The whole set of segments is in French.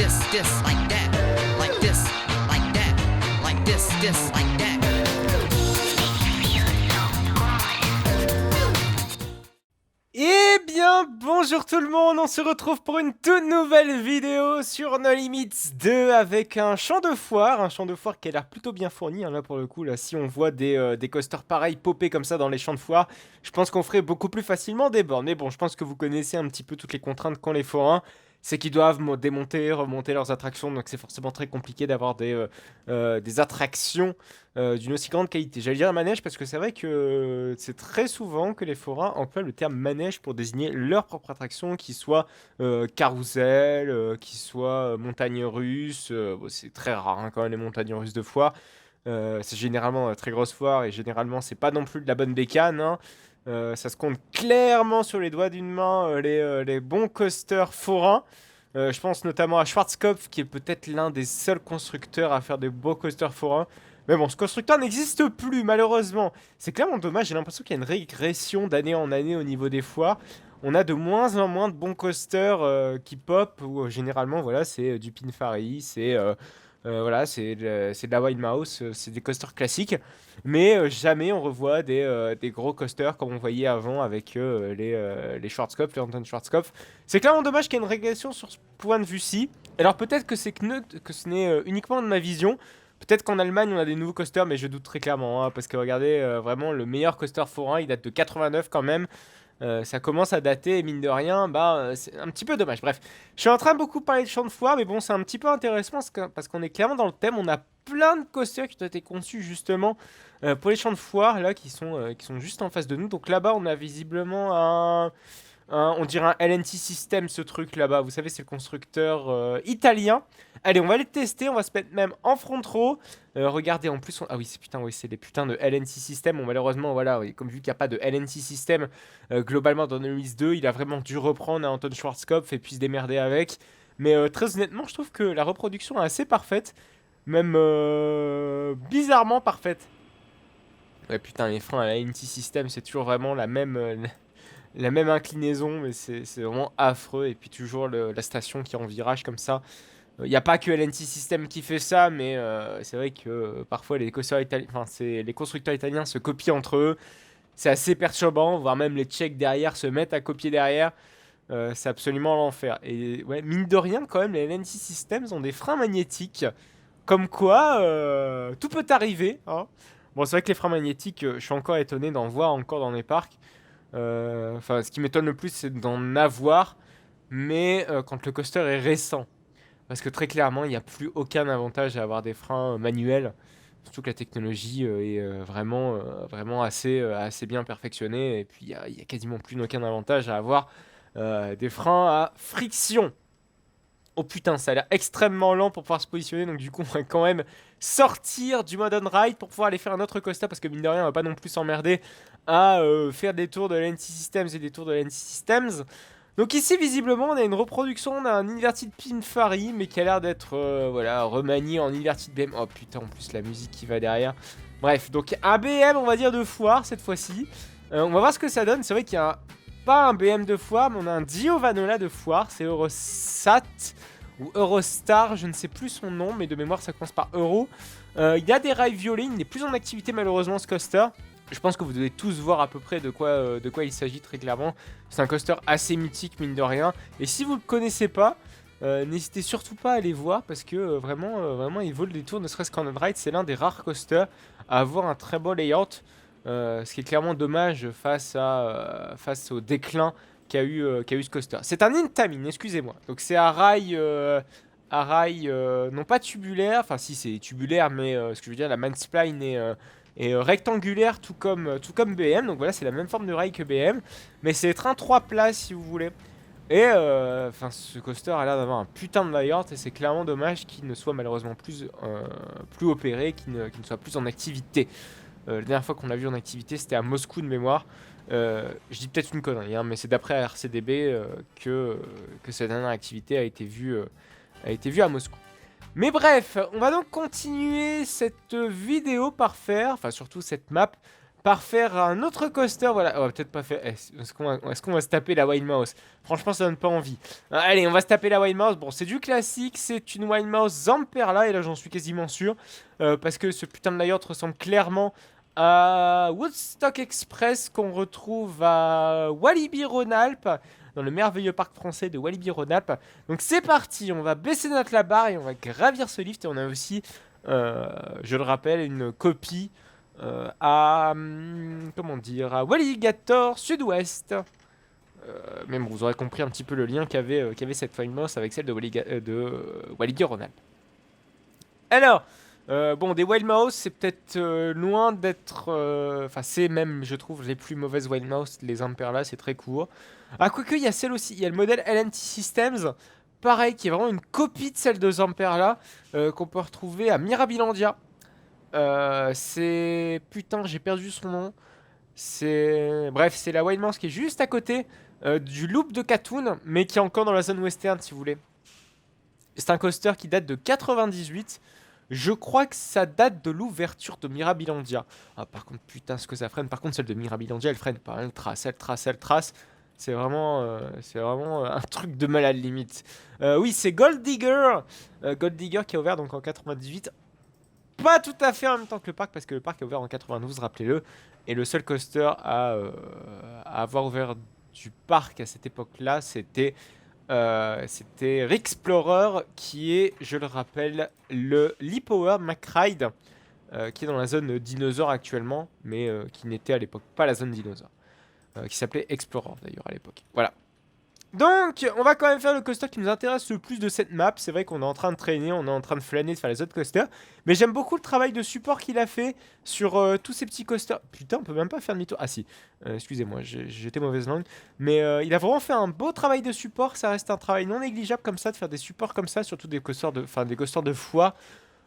like that, like this, like that, like this, like that. Eh bien, bonjour tout le monde, on se retrouve pour une toute nouvelle vidéo sur No Limits 2 avec un champ de foire qui a l'air plutôt bien fourni, hein, là pour le coup, là si on voit des coasters pareils popper comme ça dans les champs de foire, je pense qu'on ferait beaucoup plus facilement des bornes. Mais bon, je pense que vous connaissez un petit peu toutes les contraintes qu'ont les forains, c'est qu'ils doivent démonter, remonter leurs attractions, donc c'est forcément très compliqué d'avoir des attractions d'une aussi grande qualité. J'allais dire manège parce que c'est vrai que c'est très souvent que les forains emploient le terme manège pour désigner leur propre attraction, qui soit carrousel, qui soit montagne russe. Bon, c'est très rare hein, quand même les montagnes russes de foire. C'est généralement très grosse foire et généralement c'est pas non plus de la bonne bécane. Hein. Ça se compte clairement sur les doigts d'une main les bons coasters forains. Je pense notamment à Schwarzkopf qui est peut-être l'un des seuls constructeurs à faire des beaux coasters forains. Mais bon, ce constructeur n'existe plus, malheureusement. C'est clairement dommage, j'ai l'impression qu'il y a une régression d'année en année au niveau des foires. On a de moins en moins de bons coasters qui pop, où généralement, voilà, c'est du Pinfari, voilà, c'est de la Wild Mouse, c'est des coasters classiques. Mais jamais on revoit des gros coasters comme on voyait avant avec les Schwarzkopf, les Anton Schwarzkopf. C'est clairement dommage qu'il y ait une régression sur ce point de vue-ci. Alors peut-être que que ce n'est uniquement de ma vision. Peut-être qu'en Allemagne on a des nouveaux coasters, mais je doute très clairement, hein, parce que regardez, vraiment le meilleur coaster forain, il date de 89 quand même. Ça commence à dater, et mine de rien, c'est un petit peu dommage. Bref, je suis en train de beaucoup parler de champs de foire, mais bon, c'est un petit peu intéressant parce qu'on est clairement dans le thème. On a plein de coasters qui ont été conçus justement pour les champs de foire, là, qui sont juste en face de nous. Donc là-bas, on a visiblement on dirait un LNT System, ce truc là-bas. Vous savez, c'est le constructeur italien. Allez, on va les tester. On va se mettre même en front row. Regardez, en plus, ah oui, oui, c'est des putains de LNT System. Bon, malheureusement, voilà, oui, comme vu qu'il n'y a pas de LNT System globalement dans No 2, il a vraiment dû reprendre à Anton Schwarzkopf et puis se démerder avec. Mais très honnêtement, je trouve que la reproduction est assez parfaite. Même bizarrement parfaite. Ouais, putain, les freins à la LNT System, c'est toujours vraiment la même inclinaison, mais c'est vraiment affreux. Et puis toujours la station qui est en virage comme ça. Il n'y a pas que LNT System qui fait ça, mais c'est vrai que parfois les les constructeurs italiens se copient entre eux. C'est assez perturbant, voire même les Tchèques derrière se mettent à copier derrière. C'est absolument l'enfer. Et ouais, mine de rien, quand même, les LNT Systems ont des freins magnétiques. Comme quoi, tout peut arriver. Hein. Bon, c'est vrai que les freins magnétiques, je suis encore étonné d'en voir encore dans les parcs. Enfin, ce qui m'étonne le plus, c'est d'en avoir, mais quand le coaster est récent. Parce que très clairement, il n'y a plus aucun avantage à avoir des freins manuels. Surtout que la technologie est vraiment assez bien perfectionnée. Et puis, il y a quasiment plus aucun avantage à avoir des freins à friction. Oh putain, ça a l'air extrêmement lent pour pouvoir se positionner. Donc du coup, on va quand même sortir du mode on-ride pour pouvoir aller faire un autre coaster. Parce que mine de rien, on va pas non plus s'emmerder à faire des tours de l'NT Systems et des tours de l'NT Systems. Donc ici, visiblement, on a une reproduction d'un Inverted Pinfari, mais qui a l'air d'être voilà, remanié en Inverted BM. Oh putain, en plus la musique qui va derrière. Bref, donc un BM, on va dire, de foire cette fois-ci. On va voir ce que ça donne. C'est vrai qu'il y a pas un BM de foire, mais on a un Dio Vanola de foire. C'est Eurosat ou Eurostar, je ne sais plus son nom, mais de mémoire ça commence par Euro. Il y a des rails violets, il n'est plus en activité malheureusement ce coaster. Je pense que vous devez tous voir à peu près de quoi il s'agit très clairement. C'est un coaster assez mythique mine de rien. Et si vous ne le connaissez pas, n'hésitez surtout pas à aller voir parce que vraiment il vaut le détour, ne serait-ce qu'en on-ride. C'est l'un des rares coasters à avoir un très beau layout. Ce qui est clairement dommage face au déclin qu'a eu ce coaster. C'est un Intamin, excusez-moi. Donc c'est un rail, non pas tubulaire, enfin si c'est tubulaire, mais ce que je veux dire, la manspline est rectangulaire, tout comme BM. Donc voilà, c'est la même forme de rail que BM, mais c'est train 3 places si vous voulez. Et ce coaster a l'air d'avoir un putain de layout et c'est clairement dommage qu'il ne soit malheureusement plus opéré, qu'il ne soit plus en activité. La dernière fois qu'on l'a vu en activité, c'était à Moscou de mémoire. Je dis peut-être une connerie, hein, mais c'est d'après RCDB que cette dernière activité a été vue à Moscou. Mais bref, on va donc continuer cette vidéo par faire, enfin surtout cette map, par faire un autre coaster. Voilà, on va peut-être pas faire. Est-ce qu'on va se taper la Wild Mouse? Franchement, ça donne pas envie. Allez, on va se taper la Wild Mouse. Bon, c'est du classique, c'est une Wild Mouse Zamperla, et là, j'en suis quasiment sûr. Parce que ce putain de layout ressemble clairement à Woodstock Express qu'on retrouve à Walibi-Rhône-Alpes, dans le merveilleux parc français de Walibi-Rhône-Alpes. Donc c'est parti, on va baisser notre la barre et on va gravir ce lift. Et on a aussi, je le rappelle, une copie à, comment dire, à Walligator Sud-Ouest. Mais bon, vous aurez compris un petit peu le lien qu'avait cette Fine Mouse avec celle de Walibi-Rhône-Alpes. Alors, bon, des Wild Mouse, c'est peut-être loin d'être... Enfin, c'est même, je trouve, les plus mauvaises Wild Mouse, les Zamperla, c'est très court. Ah, quoique, il y a celle aussi, il y a le modèle LNT Systems, pareil, qui est vraiment une copie de celle de Zamperla, qu'on peut retrouver à Mirabilandia. C'est... Putain, j'ai perdu son nom. C'est... Bref, c'est la Wild Mouse qui est juste à côté du Loop de Katoon, mais qui est encore dans la zone western, si vous voulez. C'est un coaster qui date de 98. Je crois que ça date de l'ouverture de Mirabilandia. Ah, par contre, putain, ce que ça freine. Par contre, celle de Mirabilandia, elle freine pas. Elle trace, elle trace, elle trace. C'est vraiment un truc de malade limite. Oui, c'est Gold Digger. Gold Digger qui a ouvert donc en 98. Pas tout à fait en même temps que le parc, parce que le parc a ouvert en 92, rappelez-le. Et le seul coaster à avoir ouvert du parc à cette époque-là, c'était Rixplorer, qui est, je le rappelle, le Lee-Power McRide, qui est dans la zone dinosaure actuellement, mais qui n'était à l'époque pas la zone dinosaure, qui s'appelait Explorer d'ailleurs à l'époque. Voilà. Donc, on va quand même faire le coaster qui nous intéresse le plus de cette map. C'est vrai qu'on est en train de traîner, on est en train de flâner, de faire les autres coasters. Mais j'aime beaucoup le travail de support qu'il a fait sur tous ces petits coasters. Putain, on peut même pas faire demi-tour. Ah si, excusez-moi, j'étais mauvaise langue. Mais il a vraiment fait un beau travail de support. Ça reste un travail non négligeable comme ça, de faire des supports comme ça, surtout des coasters de foire.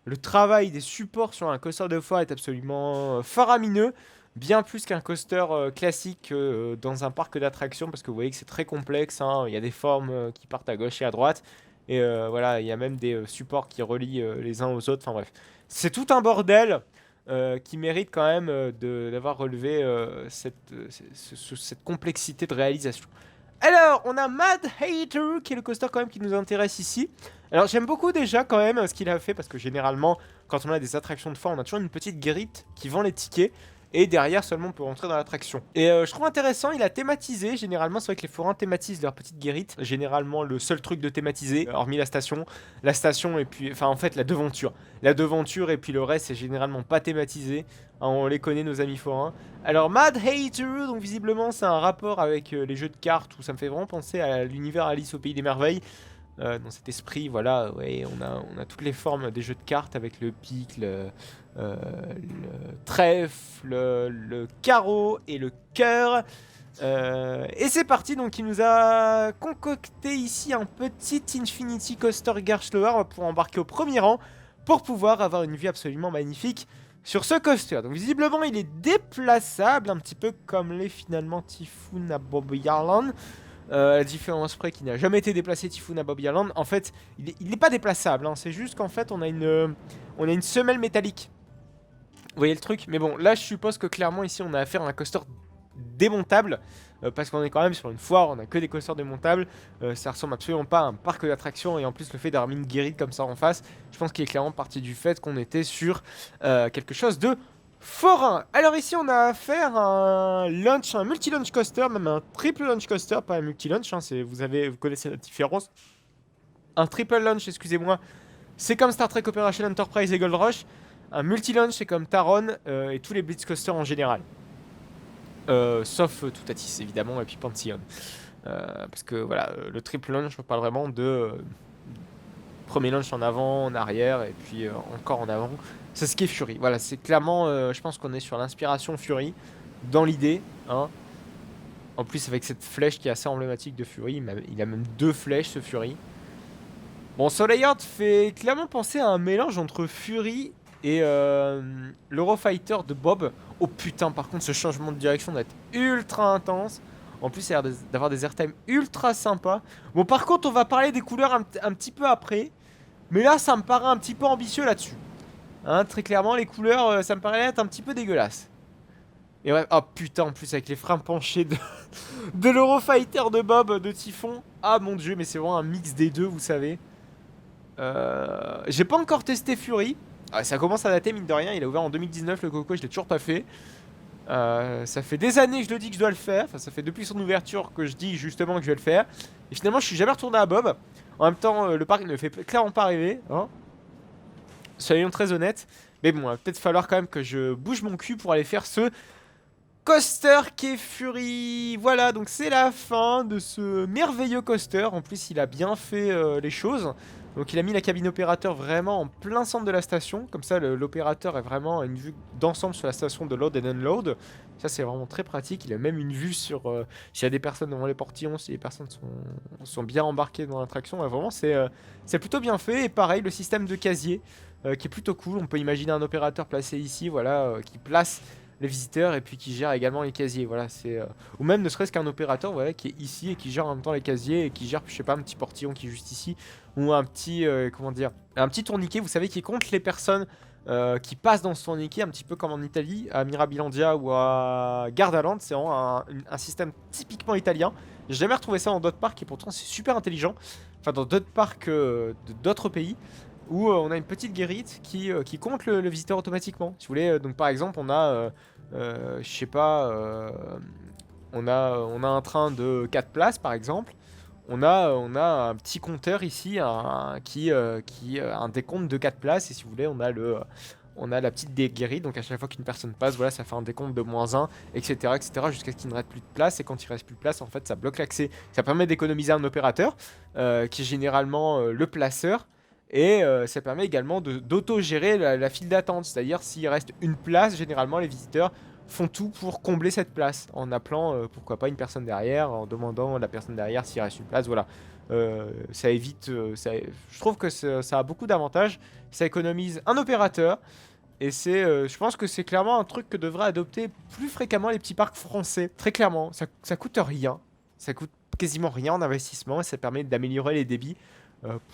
Le travail des supports sur un coaster de foire est absolument faramineux. Bien plus qu'un coaster classique dans un parc d'attractions, parce que vous voyez que c'est très complexe, hein. Il y a des formes qui partent à gauche et à droite, et voilà, il y a même des supports qui relient les uns aux autres, enfin bref. C'est tout un bordel qui mérite quand même d'avoir relevé cette complexité de réalisation. Alors, on a Mad Hater, qui est le coaster quand même qui nous intéresse ici. Alors, j'aime beaucoup déjà quand même ce qu'il a fait, parce que généralement, quand on a des attractions de foire, on a toujours une petite guérite qui vend les tickets. Et derrière seulement on peut rentrer dans l'attraction. Et je trouve intéressant, il a thématisé. Généralement c'est vrai que les forains thématisent leur petite guérite. Généralement le seul truc de thématiser, hormis la station et puis, enfin en fait la devanture. La devanture et puis le reste c'est généralement pas thématisé. Hein, on les connaît nos amis forains. Alors Mad Hater, donc visiblement c'est un rapport avec les jeux de cartes, où ça me fait vraiment penser à l'univers Alice au Pays des Merveilles. Dans cet esprit, voilà, ouais, on a toutes les formes des jeux de cartes avec le pic, le trèfle, le carreau et le cœur. Et c'est parti, donc il nous a concocté ici un petit Infinity Coaster Gerstlauer. On va pouvoir embarquer au premier rang pour pouvoir avoir une vue absolument magnifique sur ce coaster. Donc visiblement il est déplaçable, un petit peu comme les finalement Typhoon à Bobby Island. La différence près qui n'a jamais été déplacé Typhoon à Bobby Island, en fait il n'est pas déplaçable, hein. C'est juste qu'en fait on a une semelle métallique. Vous voyez le truc? Mais bon, là je suppose que clairement ici on a affaire à un coaster démontable, parce qu'on est quand même sur une foire, on a que des coasters démontables. Ça ressemble absolument pas à un parc d'attractions, et en plus le fait d'avoir mis une guérite comme ça en face, je pense qu'il est clairement parti du fait qu'on était sur quelque chose de forain. Alors ici on a affaire à un multi-launch coaster, même un triple launch coaster, pas un multi-launch, hein, vous connaissez la différence. Un triple launch, excusez-moi, c'est comme Star Trek Operation Enterprise et Gold Rush. Un multi-launch c'est comme Taron et tous les Blitz coasters en général. Sauf Toutatis évidemment, et puis Pantheon. Parce que voilà, le triple launch on parle vraiment de premier launch en avant, en arrière, et puis encore en avant. C'est ce qui est Fury. Voilà, c'est clairement, je pense qu'on est sur l'inspiration Fury, dans l'idée. Hein. En plus, avec cette flèche qui est assez emblématique de Fury, il a même deux flèches, ce Fury. Bon, Soleil-Art fait clairement penser à un mélange entre Fury et l'Eurofighter de Bob. Oh putain, par contre, ce changement de direction doit être ultra intense. En plus, il a l'air d'avoir des airtime ultra sympas. Bon, par contre, on va parler des couleurs un petit peu après. Mais là, ça me paraît un petit peu ambitieux là-dessus. Hein, très clairement, les couleurs, ça me paraît être un petit peu dégueulasse. Et ouais, oh putain, en plus avec les freins penchés de l'Eurofighter de Bob de Typhon. Ah mon dieu, mais c'est vraiment un mix des deux, vous savez. J'ai pas encore testé Fury. Ah, ça commence à dater, mine de rien. Il a ouvert en 2019, le Coco, je l'ai toujours pas fait. Ça fait des années que je le dis que je dois le faire. Enfin, ça fait depuis son ouverture que je dis justement que je vais le faire. Et finalement, je suis jamais retourné à Bob. En même temps, le parc ne fait clairement pas rêver. Hein, soyons très honnêtes. Mais bon, il va peut-être falloir quand même que je bouge mon cul pour aller faire ce coaster qui est Fury. Voilà, donc c'est la fin de ce merveilleux coaster. En plus, il a bien fait les choses. Donc il a mis la cabine opérateur vraiment en plein centre de la station. Comme ça, l'opérateur a vraiment une vue d'ensemble sur la station de load and unload. Ça, c'est vraiment très pratique. Il a même une vue sur s'il y a des personnes devant les portillons, si les personnes sont bien embarquées dans l'attraction. Ouais, vraiment, c'est plutôt bien fait. Et pareil, le système de casier qui est plutôt cool. On peut imaginer un opérateur placé ici, voilà, qui place les visiteurs et puis qui gère également les casiers. Voilà, c'est ou même ne serait-ce qu'un opérateur, voilà, qui est ici et qui gère en même temps les casiers et qui gère, je sais pas, un petit portillon qui est juste ici ou un petit comment dire, un petit tourniquet, vous savez, qui compte les personnes qui passent dans ce tourniquet, un petit peu comme en Italie, à Mirabilandia ou à Gardaland. C'est vraiment un système typiquement italien. J'ai jamais retrouvé ça dans d'autres parcs et pourtant c'est super intelligent. Enfin, dans d'autres parcs d'autres pays où on a une petite guérite qui compte le visiteur automatiquement. Si vous voulez, donc par exemple, on a, je sais pas, on a un train de 4 places par exemple. On a un petit compteur ici qui un décompte de 4 places. Et si vous voulez, on a la petite guérite. Donc à chaque fois qu'une personne passe, voilà, ça fait un décompte de -1, etc., etc., jusqu'à ce qu'il ne reste plus de place. Et quand il reste plus de place, en fait, ça bloque l'accès. Ça permet d'économiser un opérateur qui est généralement le placeur. Et ça permet également d'auto-gérer la file d'attente. C'est-à-dire, s'il reste une place, généralement, les visiteurs font tout pour combler cette place. En appelant, pourquoi pas, une personne derrière, en demandant à la personne derrière s'il reste une place. Voilà. Ça évite... je trouve que ça a beaucoup d'avantages. Ça économise un opérateur. Et je pense que c'est clairement un truc que devraient adopter plus fréquemment les petits parcs français. Très clairement, ça coûte rien. Ça coûte quasiment rien en investissement et ça permet d'améliorer les débits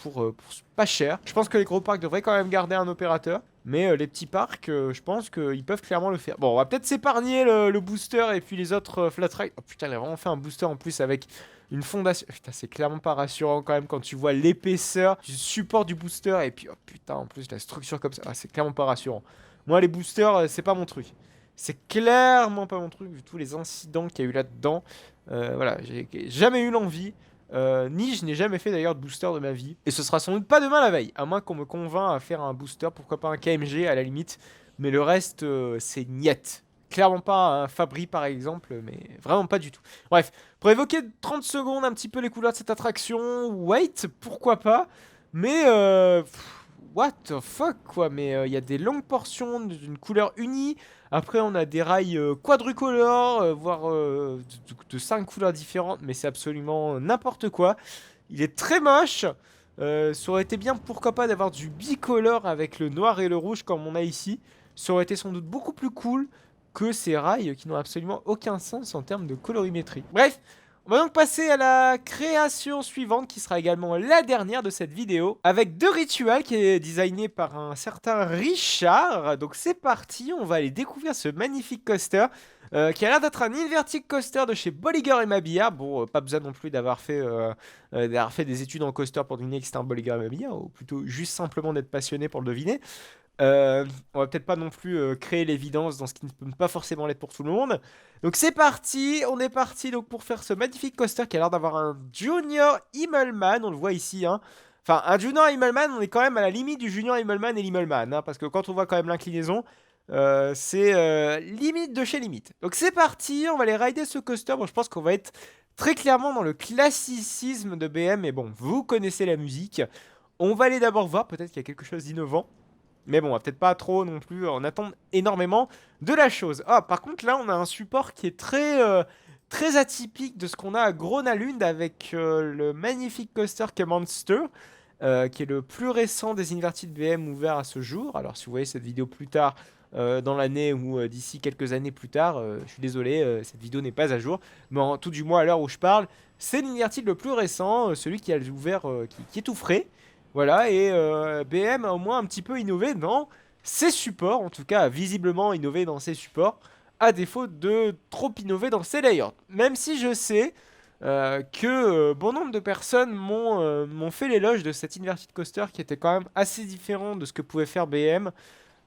pour pas cher. Je pense que les gros parcs devraient quand même garder un opérateur. Mais les petits parcs, je pense qu'ils peuvent clairement le faire. Bon, on va peut-être s'épargner le booster et puis les autres flat rides. Oh putain, il a vraiment fait un booster en plus avec une fondation. Putain, c'est clairement pas rassurant quand même quand tu vois l'épaisseur du support du booster. Et puis, oh putain, en plus la structure comme ça. Ah, c'est clairement pas rassurant. Moi, les boosters, c'est pas mon truc. C'est clairement pas mon truc, vu tous les incidents qu'il y a eu là-dedans. Voilà, j'ai jamais eu l'envie. Ni je n'ai jamais fait d'ailleurs de booster de ma vie. Et ce sera sans doute pas demain la veille. À moins qu'on me convainc à faire un booster, pourquoi pas un KMG à la limite. Mais le reste, c'est niet. Clairement pas un Fabri par exemple, mais vraiment pas du tout. Bref, pour évoquer 30 secondes un petit peu les couleurs de cette attraction, wait, pourquoi pas. Mais what the fuck quoi. Mais il y a des longues portions d'une couleur unie. Après, on a des rails quadricolores, voire de 5 couleurs différentes, mais c'est absolument n'importe quoi. Il est très moche. Ça aurait été bien, pourquoi pas, d'avoir du bicolore avec le noir et le rouge comme on a ici. Ça aurait été sans doute beaucoup plus cool que ces rails qui n'ont absolument aucun sens en termes de colorimétrie. Bref, on va donc passer à la création suivante qui sera également la dernière de cette vidéo avec deux rituels qui est designé par un certain Richard. Donc c'est parti, on va aller découvrir ce magnifique coaster qui a l'air d'être un inverted coaster de chez Bolliger et Mabillard. Bon, pas besoin non plus d'avoir fait des études en coaster pour deviner que c'était un Bolliger et Mabillard, ou plutôt juste simplement d'être passionné pour le deviner. On va peut-être pas non plus créer l'évidence dans ce qui ne peut pas forcément l'être pour tout le monde. Donc c'est parti, on est parti donc pour faire ce magnifique coaster qui a l'air d'avoir un Junior Immelman, on le voit ici, hein. Enfin, un Junior Immelman, on est quand même à la limite du Junior Immelman et l'Immelman, hein, parce que quand on voit quand même l'inclinaison, c'est limite de chez limite. Donc c'est parti, on va aller rider ce coaster. Bon, je pense qu'on va être très clairement dans le classicisme de BM, mais bon, vous connaissez la musique. On va aller d'abord voir, peut-être qu'il y a quelque chose d'innovant. Mais bon, on va peut-être pas trop non plus en attendre énormément de la chose. Ah, par contre, là, on a un support qui est très atypique de ce qu'on a à Gronalund avec le magnifique coaster qu'est Monster, qui est le plus récent des Inverted BM ouverts à ce jour. Alors, si vous voyez cette vidéo plus tard dans l'année ou d'ici quelques années plus tard, je suis désolé, cette vidéo n'est pas à jour. Mais tout du moins, à l'heure où je parle, c'est l'Inverted le plus récent, celui qui a ouvert, qui est tout frais. Voilà, et BM a au moins un petit peu innové dans ses supports, en tout cas a visiblement innové dans ses supports. à défaut de trop innover dans ces layouts. Même si je sais que bon nombre de personnes m'ont fait l'éloge de cet inverted coaster qui était quand même assez différent de ce que pouvait faire BM.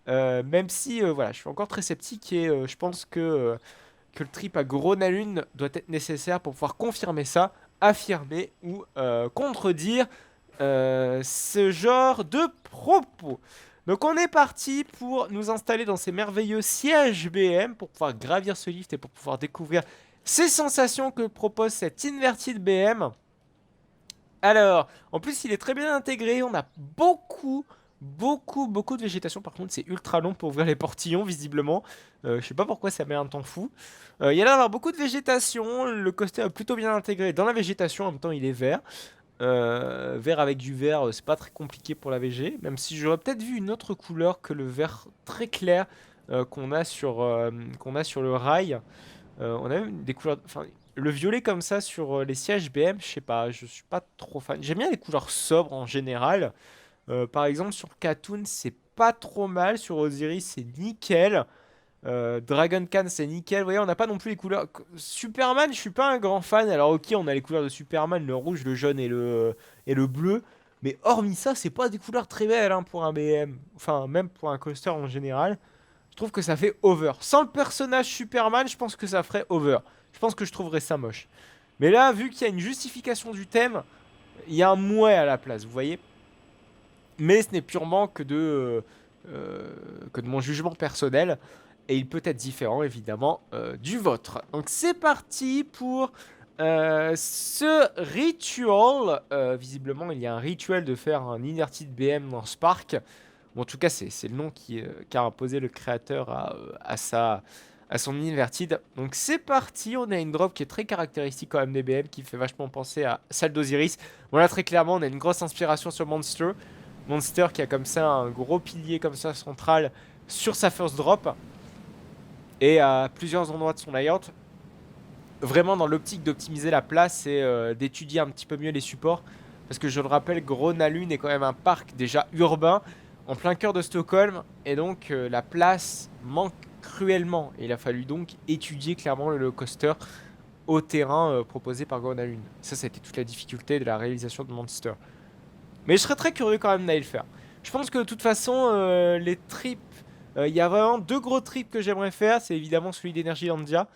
Même si voilà, je suis encore très sceptique et je pense que le trip à Gros-Nalune doit être nécessaire pour pouvoir confirmer ça, affirmer ou contredire ce genre de propos. Donc on est parti pour nous installer dans ces merveilleux sièges BM pour pouvoir gravir ce lift et pour pouvoir découvrir ces sensations que propose cet inverted BM. Alors, en plus il est très bien intégré, on a beaucoup de végétation. Par contre c'est ultra long pour ouvrir les portillons visiblement. Je sais pas pourquoi ça met un temps fou. Il y a l'air d'avoir beaucoup de végétation, le coaster est plutôt bien intégré dans la végétation, en même temps il est vert. Vert avec du vert, c'est pas très compliqué pour la VG, même si j'aurais peut-être vu une autre couleur que le vert très clair qu'on a sur le rail. On a même des couleurs, enfin le violet comme ça sur les sièges BM, je sais pas, je suis pas trop fan. J'aime bien les couleurs sobres en général. Par exemple sur Katoon c'est pas trop mal, sur Osiris c'est nickel. Dragon Khan c'est nickel, vous voyez on n'a pas non plus les couleurs. Superman je suis pas un grand fan, alors ok on a les couleurs de Superman, le rouge, le jaune et le bleu. Mais hormis ça c'est pas des couleurs très belles hein, pour un BM, enfin même pour un coaster en général. Je trouve que ça fait over. Sans le personnage Superman je pense que ça ferait over. Je pense que je trouverais ça moche. Mais là vu qu'il y a une justification du thème, il y a un mouet à la place, vous voyez. Mais ce n'est purement que de mon jugement personnel. Et il peut être différent, évidemment, du vôtre. Donc c'est parti pour ce ritual. Visiblement, il y a un rituel de faire un inverted BM dans ce parc. Bon, en tout cas, c'est le nom qu'a imposé le créateur à son inverted. Donc c'est parti, on a une drop qui est très caractéristique quand même des BM, qui fait vachement penser à celle d'Osiris. Bon là, très clairement, on a une grosse inspiration sur Monster. Monster qui a comme ça un gros pilier comme ça central sur sa first drop. Et à plusieurs endroits de son layout, vraiment dans l'optique d'optimiser la place et d'étudier un petit peu mieux les supports. Parce que je le rappelle, Gros-Nalune est quand même un parc déjà urbain, en plein cœur de Stockholm. Et donc la place manque cruellement. Et il a fallu donc étudier clairement le coaster au terrain proposé par Gros-Nalune. Ça a été toute la difficulté de la réalisation de Monster. Mais je serais très curieux quand même d'aller le faire. Je pense que de toute façon, les trips... Il y a vraiment deux gros trips que j'aimerais faire. C'est évidemment celui d'Energylandia,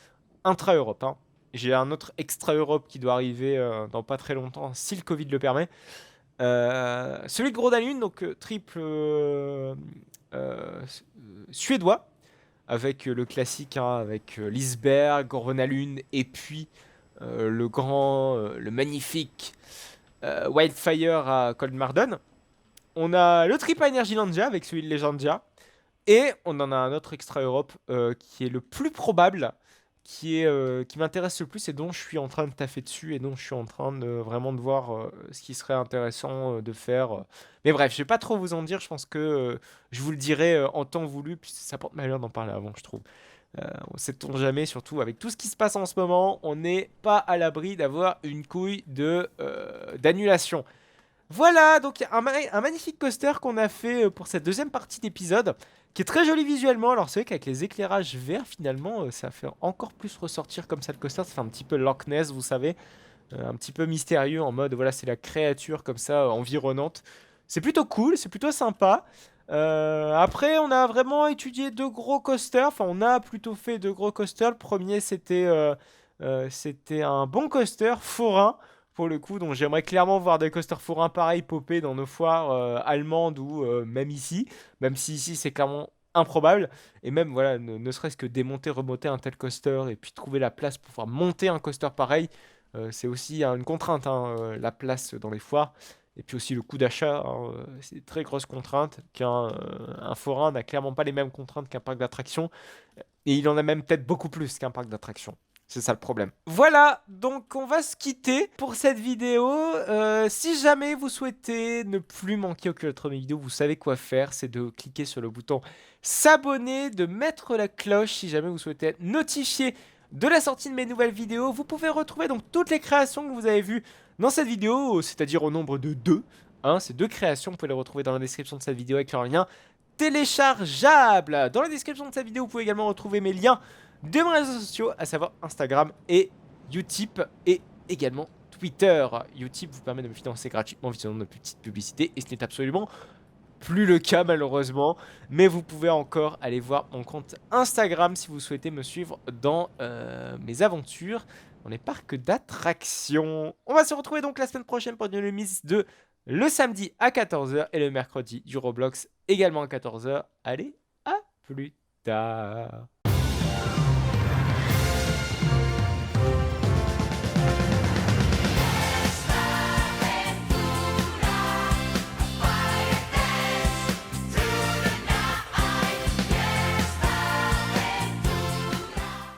intra-Europe. Hein. J'ai un autre extra-Europe qui doit arriver dans pas très longtemps, si le Covid le permet. Celui de Gros-Nalune, donc triple suédois, avec le classique, hein, avec Liseberg, Gros-Nalune, et puis le magnifique Wildfire à Cold Marden. On a le trip à Energylandia avec celui de Legendia. Et on en a un autre extra Europe qui est le plus probable, qui m'intéresse le plus et dont je suis en train de taffer dessus et dont je suis en train de vraiment de voir ce qui serait intéressant de faire. Mais bref, je vais pas trop vous en dire, je pense que je vous le dirai en temps voulu, puis ça porte malheur d'en parler avant, je trouve. On sait-on jamais, surtout avec tout ce qui se passe en ce moment, on n'est pas à l'abri d'avoir une couille d'annulation. Voilà, donc un magnifique coaster qu'on a fait pour cette deuxième partie d'épisode, qui est très joli visuellement. Alors c'est vrai qu'avec les éclairages verts, finalement, ça fait encore plus ressortir comme ça le coaster. Ça fait un petit peu Loch Ness, vous savez, un petit peu mystérieux en mode, voilà, c'est la créature comme ça, environnante. C'est plutôt cool, c'est plutôt sympa. Après, on a vraiment étudié deux gros coasters. Enfin, on a plutôt fait deux gros coasters. Le premier, c'était un bon coaster forain pour le coup, donc j'aimerais clairement voir des coasters forains pareils popper dans nos foires allemandes ou même ici, même si ici c'est clairement improbable, et même voilà, ne serait-ce que démonter, remonter un tel coaster et puis trouver la place pour pouvoir monter un coaster pareil, c'est aussi une contrainte, hein, la place dans les foires, et puis aussi le coût d'achat, hein, c'est une très grosse contrainte, un forain n'a clairement pas les mêmes contraintes qu'un parc d'attractions, et il en a même peut-être beaucoup plus qu'un parc d'attractions. C'est ça le problème. Voilà, donc on va se quitter pour cette vidéo. Si jamais vous souhaitez ne plus manquer aucune autre vidéo, vous savez quoi faire. C'est de cliquer sur le bouton s'abonner, de mettre la cloche si jamais vous souhaitez être notifié de la sortie de mes nouvelles vidéos. Vous pouvez retrouver donc toutes les créations que vous avez vues dans cette vidéo, c'est-à-dire au nombre de 2. Hein, ces 2 créations, vous pouvez les retrouver dans la description de cette vidéo avec leur lien téléchargeable. Dans la description de cette vidéo, vous pouvez également retrouver mes liens de mes réseaux sociaux, à savoir Instagram et Utip et également Twitter. Utip vous permet de me financer gratuitement en visionnant de petites publicités et ce n'est absolument plus le cas malheureusement, mais vous pouvez encore aller voir mon compte Instagram si vous souhaitez me suivre dans mes aventures dans les parcs d'attractions. On va se retrouver donc la semaine prochaine pour une mise de le samedi à 14 h et le mercredi du Roblox également à 14 h. Allez, à plus tard.